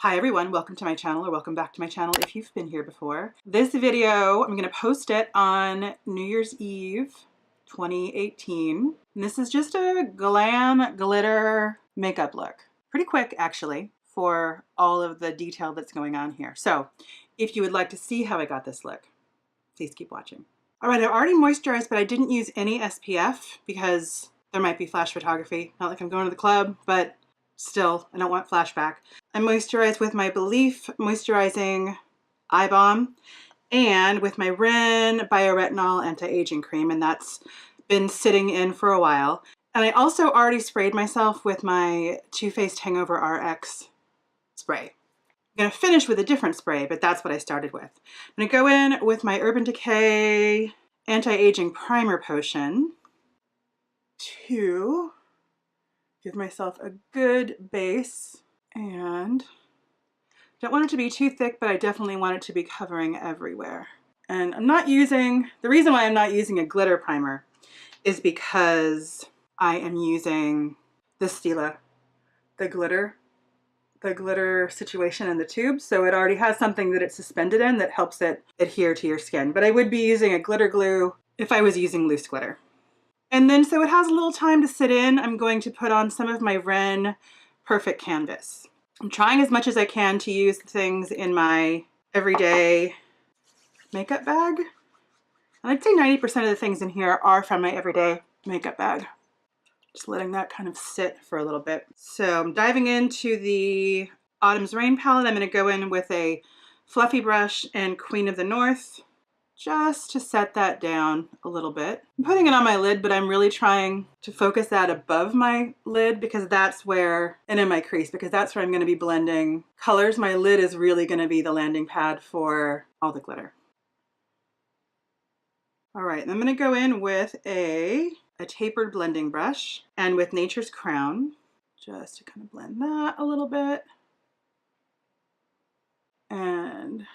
Hi everyone, welcome to my channel, or welcome back to my channel if you've been here before. This video, I'm going to post it on New Year's Eve 2018. And this is just a glam glitter makeup look. Pretty quick actually for all of the detail that's going on here. So if you would like to see how I got this look, please keep watching. All right, I already moisturized, but I didn't use any SPF because there might be flash photography. Not like I'm going to the club, but still, I don't want flashback. I moisturized with my Belif Moisturizing Eye Balm and with my Ren Bioretinol Anti-Aging Cream, and that's been sitting in for a while. And I also already sprayed myself with my Too Faced Hangover RX spray. I'm going to finish with a different spray, but that's what I started with. I'm going to go in with my Urban Decay Anti-Aging Primer Potion to give myself a good base, and don't want it to be too thick, but I definitely want it to be covering everywhere. And I'm not using, the reason why I'm not using a glitter primer is because I am using the Stila, the glitter situation in the tube. So it already has something that it's suspended in that helps it adhere to your skin. But I would be using a glitter glue if I was using loose glitter. And then, so it has a little time to sit in, I'm going to put on some of my Ren Perfect Canvas. I'm trying as much as I can to use things in my everyday makeup bag. And I'd say 90% of the things in here are from my everyday makeup bag. Just letting that kind of sit for a little bit. So I'm diving into the Autumn's Rain palette. I'm going to go in with a fluffy brush and Queen of the North, just to set that down a little bit. I'm putting it on my lid, but I'm really trying to focus that above my lid because that's where, and in my crease, because that's where I'm going to be blending colors. My lid is really going to be the landing pad for all the glitter. All right, and I'm going to go in with a tapered blending brush and with Nature's Crown, just to kind of blend that a little bit. And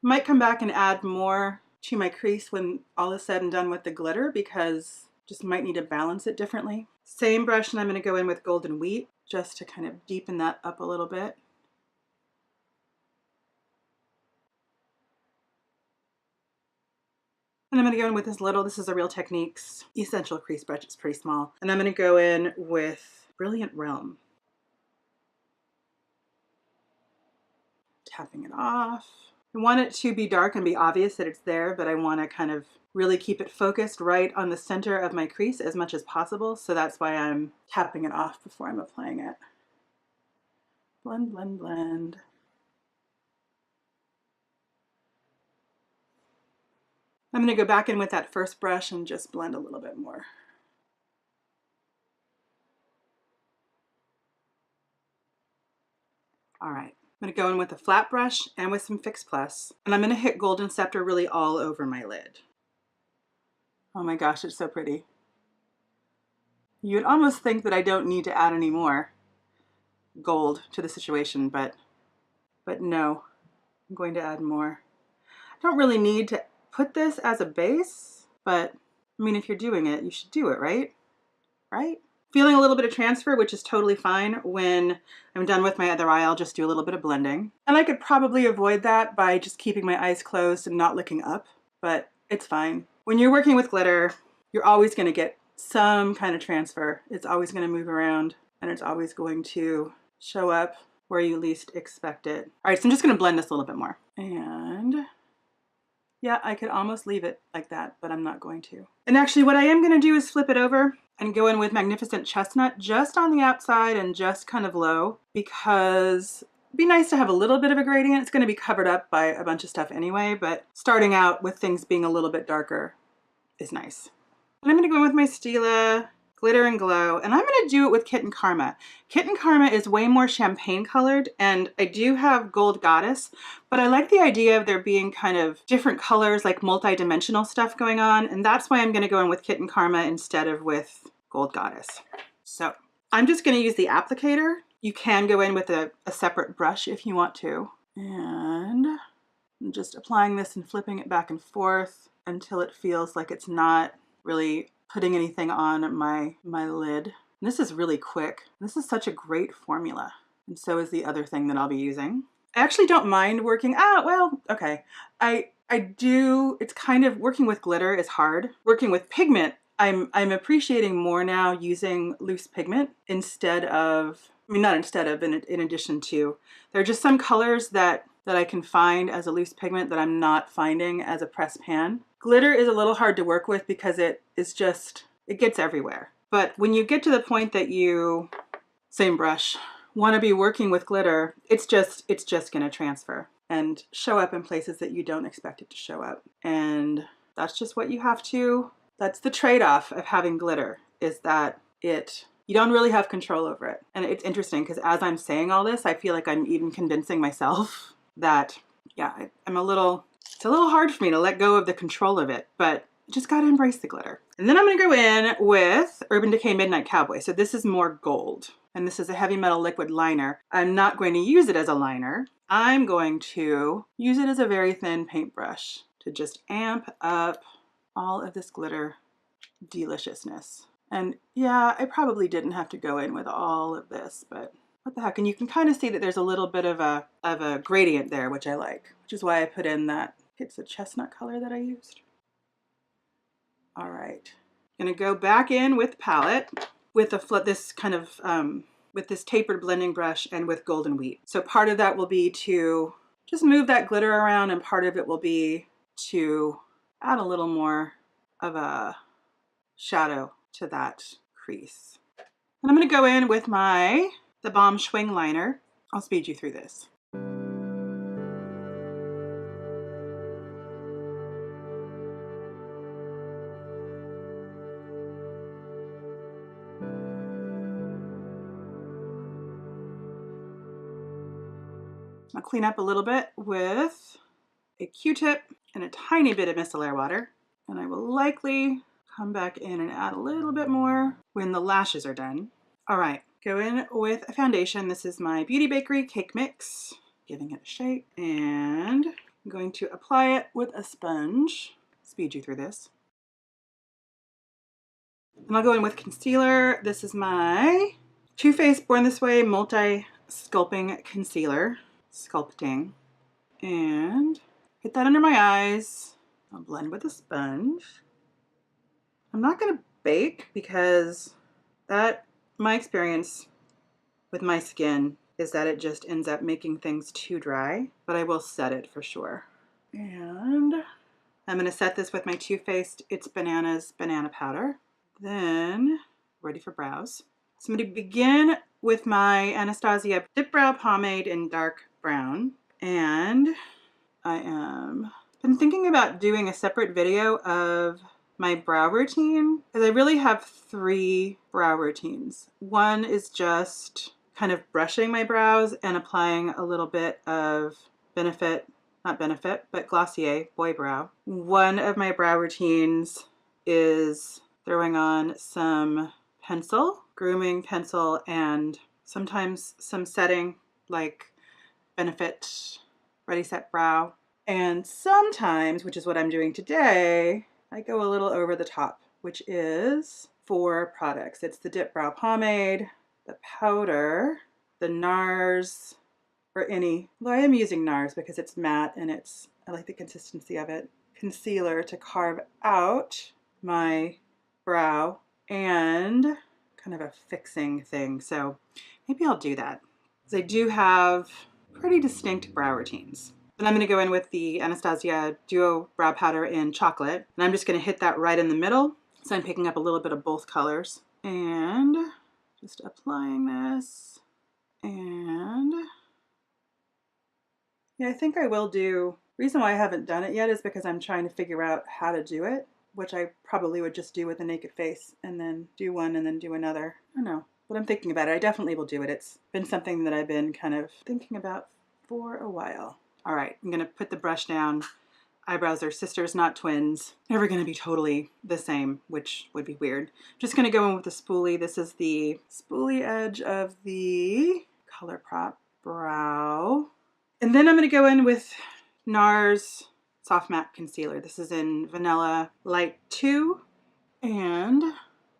might come back and add more to my crease when all is said and done with the glitter, because just might need to balance it differently. Same brush, and I'm going to go in with Golden Wheat just to kind of deepen that up a little bit. And I'm going to go in with this is a Real Techniques Essential Crease Brush. It's pretty small. And I'm going to go in with Brilliant Realm. Tapping it off. I want it to be dark and be obvious that it's there, but I want to kind of really keep it focused right on the center of my crease as much as possible. So that's why I'm tapping it off before I'm applying it. Blend, blend, blend. I'm going to go back in with that first brush and just blend a little bit more. All right. I'm going to go in with a flat brush and with some Fix Plus, and I'm going to hit Golden Scepter really all over my lid. Oh my gosh, it's so pretty. You'd almost think that I don't need to add any more gold to the situation, but no, I'm going to add more. I don't really need to put this as a base, but I mean, if you're doing it, you should do it, right? Right? Feeling a little bit of transfer, which is totally fine. When I'm done with my other eye, I'll just do a little bit of blending. And I could probably avoid that by just keeping my eyes closed and not looking up, but it's fine. When you're working with glitter, you're always going to get some kind of transfer. It's always going to move around, and it's always going to show up where you least expect it. All right, so I'm just going to blend this a little bit more. And yeah, I could almost leave it like that, but I'm not going to. And actually what I am going to do is flip it over and go in with Magnificent Chestnut just on the outside and just kind of low, because it'd be nice to have a little bit of a gradient. It's going to be covered up by a bunch of stuff anyway, but starting out with things being a little bit darker is nice. And I'm going to go in with my Stila Glitter and Glow, and I'm going to do it with Kitten Karma. Kitten Karma is way more champagne colored, and I do have Gold Goddess, but I like the idea of there being kind of different colors, like multi-dimensional stuff going on, and that's why I'm going to go in with Kitten Karma instead of with Gold Goddess. So I'm just going to use the applicator. You can go in with a separate brush if you want to. And I'm just applying this and flipping it back and forth until it feels like it's not really putting anything on my lid. And this is really quick. This is such a great formula. And so is the other thing that I'll be using. I actually don't mind working, well, okay. I do, it's kind of, working with glitter is hard. Working with pigment, I'm appreciating more now using loose pigment instead of, I mean, not instead of, in addition to. There are just some colors that I can find as a loose pigment that I'm not finding as a pressed pan. Glitter is a little hard to work with because it is just, it gets everywhere. But when you get to the point that you, same brush, want to be working with glitter, it's just going to transfer and show up in places that you don't expect it to show up. And that's just what you have to, that's the trade-off of having glitter, is that you don't really have control over it. And it's interesting because as I'm saying all this, I feel like I'm even convincing myself that, yeah, it's a little hard for me to let go of the control of it, but you just got to embrace the glitter. And then I'm going to go in with Urban Decay Midnight Cowboy. So this is more gold. And this is a heavy metal liquid liner. I'm not going to use it as a liner. I'm going to use it as a very thin paintbrush to just amp up all of this glitter deliciousness. And yeah, I probably didn't have to go in with all of this, but what the heck. And you can kind of see that there's a little bit of a gradient there, which I like, which is why I put in that, it's a chestnut color that I used. All right, I'm gonna go back in with palette with this kind of, with this tapered blending brush and with Golden Wheat. So part of that will be to just move that glitter around, and part of it will be to add a little more of a shadow to that crease. And I'm gonna go in with the Balm Schwing liner. I'll speed you through this. I'll clean up a little bit with a Q-tip and a tiny bit of micellar water. And I will likely come back in and add a little bit more when the lashes are done. All right, go in with a foundation. This is my Beauty Bakerie Cake Mix, giving it a shake. And I'm going to apply it with a sponge. Speed you through this. And I'll go in with concealer. This is my Too Faced Born This Way Multi-Sculpting Concealer. Sculpting, and get that under my eyes. I'll blend with a sponge. I'm not going to bake because my experience with my skin is that it just ends up making things too dry, but I will set it for sure. And I'm going to set this with my Too Faced It's Bananas Banana Powder. Then, ready for brows. So I'm going to begin with my Anastasia Dip Brow Pomade in dark brown, and I am been thinking about doing a separate video of my brow routine, because I really have 3 brow routines. One is just kind of brushing my brows and applying a little bit of Glossier Boy Brow. One of my brow routines is throwing on some pencil, grooming pencil, and sometimes some setting like Benefit Ready Set Brow. And sometimes, which is what I'm doing today, I go a little over the top, which is 4 products. It's the Dip Brow Pomade, the powder, the Nars, or any, well, I am using Nars because it's matte and I like the consistency of it, concealer to carve out my brow, and kind of a fixing thing. So maybe I'll do that, because I do have pretty distinct brow routines. Then I'm going to go in with the Anastasia Duo Brow Powder in Chocolate, and I'm just going to hit that right in the middle. So I'm picking up a little bit of both colors and just applying this. And yeah, I think I will do, reason why I haven't done it yet is because I'm trying to figure out how to do it, which I probably would just do with a naked face and then do one and then do another. I don't know. But I'm thinking about it. I definitely will do it. It's been something that I've been kind of thinking about for a while. All right, I'm gonna put the brush down. Eyebrows are sisters, not twins. Never gonna be totally the same, which would be weird. Just gonna go in with the spoolie. This is the spoolie edge of the ColourPop Brow. And then I'm gonna go in with Nars Soft Matte Concealer. This is in Vanilla Light 2. And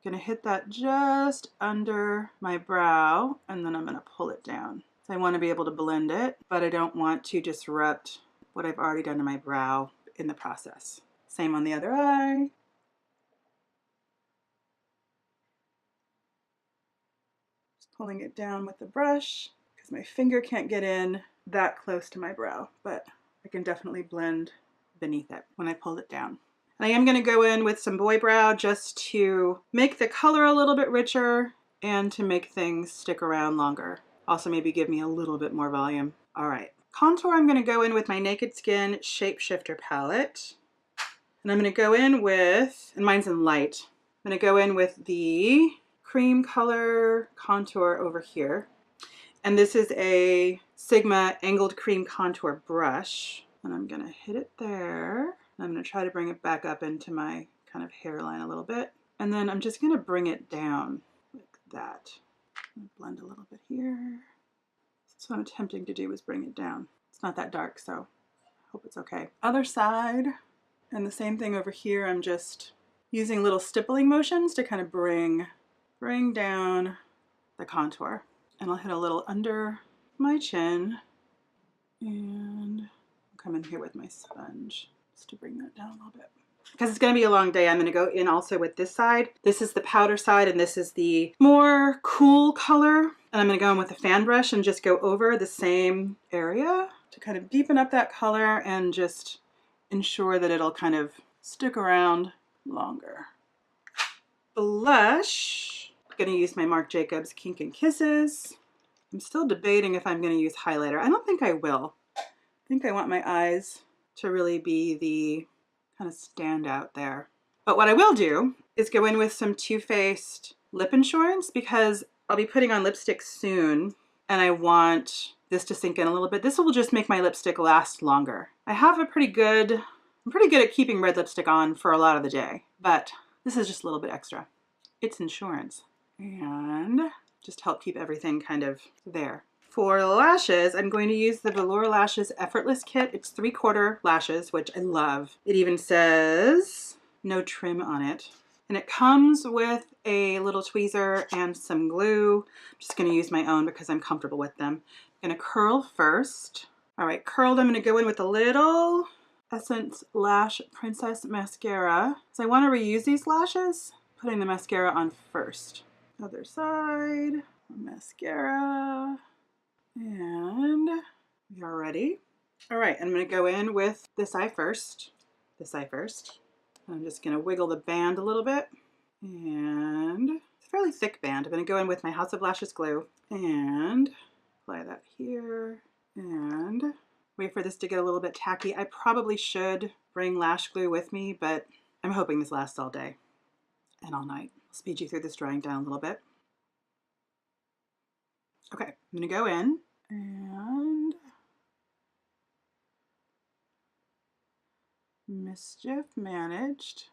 gonna hit that just under my brow, and then I'm gonna pull it down. So I want to be able to blend it, but I don't want to disrupt what I've already done to my brow in the process. Same on the other eye. Just pulling it down with the brush because my finger can't get in that close to my brow, but I can definitely blend beneath it when I pulled it down. And I am going to go in with some Boy Brow just to make the color a little bit richer and to make things stick around longer. Also maybe give me a little bit more volume. All right. Contour, I'm going to go in with my Naked Skin Shapeshifter palette. And I'm going to go in with, and mine's in light, I'm going to go in with the cream color contour over here. And this is a Sigma Angled Cream Contour brush. And I'm going to hit it there. I'm going to try to bring it back up into my kind of hairline a little bit. And then I'm just going to bring it down like that. Blend a little bit here. That's what I'm attempting to do, is bring it down. It's not that dark, so I hope it's okay. Other side, and the same thing over here. I'm just using little stippling motions to kind of bring down the contour. And I'll hit a little under my chin and come in here with my sponge just to bring that down a little bit. Because it's going to be a long day, I'm going to go in also with this side. This is the powder side and this is the more cool color. And I'm going to go in with a fan brush and just go over the same area to kind of deepen up that color and just ensure that it'll kind of stick around longer. Blush, I'm going to use my Marc Jacobs Kink and Kisses. I'm still debating if I'm going to use highlighter. I don't think I will. I think I want my eyes to really be the kind of standout there. But what I will do is go in with some Too Faced lip insurance because I'll be putting on lipstick soon and I want this to sink in a little bit. This will just make my lipstick last longer. I have I'm pretty good at keeping red lipstick on for a lot of the day, but this is just a little bit extra. It's insurance. And just help keep everything kind of there. For lashes, I'm going to use the Velour Lashes Effortless Kit. It's 3/4 lashes, which I love. It even says no trim on it. And it comes with a little tweezer and some glue. I'm just going to use my own because I'm comfortable with them. I'm going to curl first. All right, curled, I'm going to go in with a little Essence Lash Princess Mascara. So I want to reuse these lashes, putting the mascara on first. Other side, mascara. And we are ready. All right, I'm going to go in with this eye first. I'm just going to wiggle the band a little bit. And it's a fairly thick band. I'm going to go in with my House of Lashes glue and apply that here. And wait for this to get a little bit tacky. I probably should bring lash glue with me, but I'm hoping this lasts all day and all night. I'll speed you through this drying down a little bit. Okay, I'm going to go in and Mischief Managed,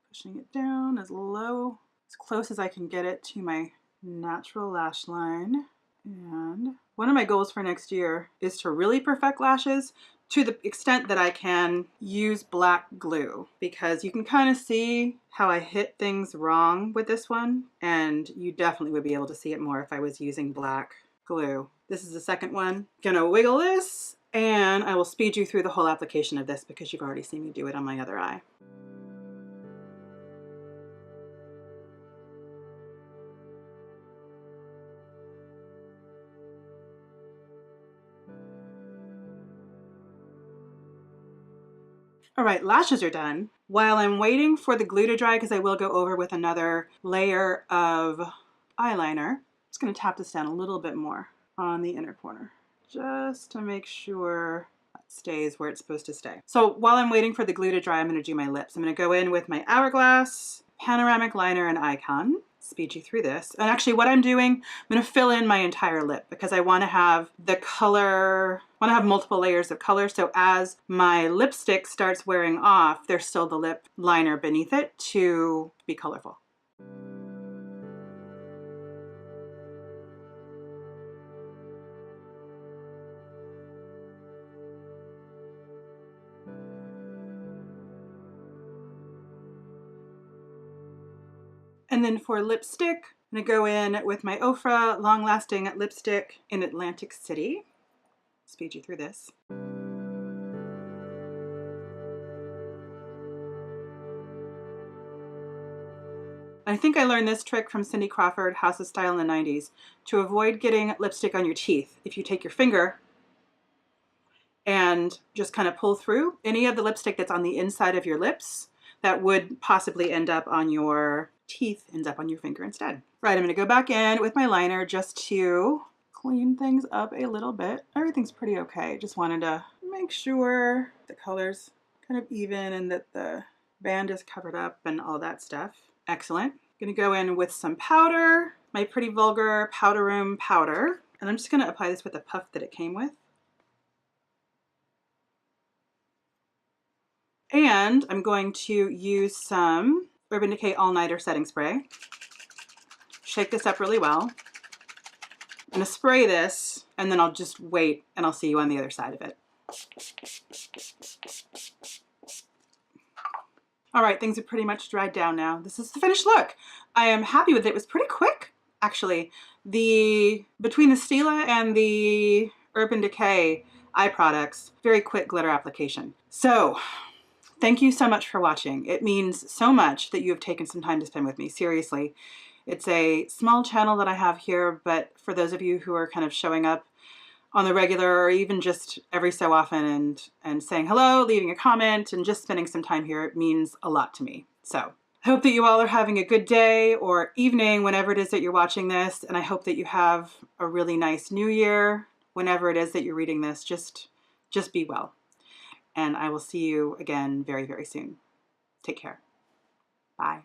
pushing it down as low, as close as I can get it to my natural lash line. And one of my goals for next year is to really perfect lashes to the extent that I can use black glue, because you can kind of see how I hit things wrong with this one, and you definitely would be able to see it more if I was using black glue. This is the second one. Gonna wiggle this, and I will speed you through the whole application of this because you've already seen me do it on my other eye. All right, lashes are done. While I'm waiting for the glue to dry, because I will go over with another layer of eyeliner, I'm just going to tap this down a little bit more on the inner corner, just to make sure it stays where it's supposed to stay. So while I'm waiting for the glue to dry, I'm going to do my lips. I'm going to go in with my Hourglass, Panoramic Liner, and Icon. Speed you through this. And actually what I'm doing, I'm going to fill in my entire lip because I want to have the color, I want to have multiple layers of color. So as my lipstick starts wearing off, there's still the lip liner beneath it to be colorful. And then for lipstick, I'm gonna go in with my Ofra Long Lasting Lipstick in Atlantic City. Speed you through this. I think I learned this trick from Cindy Crawford, House of Style in the 90s, to avoid getting lipstick on your teeth. If you take your finger and just kind of pull through any of the lipstick that's on the inside of your lips, that would possibly end up on your teeth, ends up on your finger instead. Right, I'm gonna go back in with my liner just to clean things up a little bit. Everything's pretty okay. Just wanted to make sure the color's kind of even and that the band is covered up and all that stuff. Excellent. Gonna go in with some powder, my Pretty Vulgar Powder Room powder, and I'm just gonna apply this with the puff that it came with. And I'm going to use some Urban Decay All Nighter Setting Spray. Shake this up really well. I'm gonna spray this and then I'll just wait and I'll see you on the other side of it. All right, things are pretty much dried down now. This is the finished look. I am happy with it. It was pretty quick, actually. Between the Stila and the Urban Decay eye products, very quick glitter application. So, thank you so much for watching. It means so much that you have taken some time to spend with me, seriously. It's a small channel that I have here, but for those of you who are kind of showing up on the regular or even just every so often and saying hello, leaving a comment, and just spending some time here, it means a lot to me. So I hope that you all are having a good day or evening whenever it is that you're watching this, and I hope that you have a really nice new year whenever it is that you're reading this. Just be well. And I will see you again very, very soon. Take care. Bye.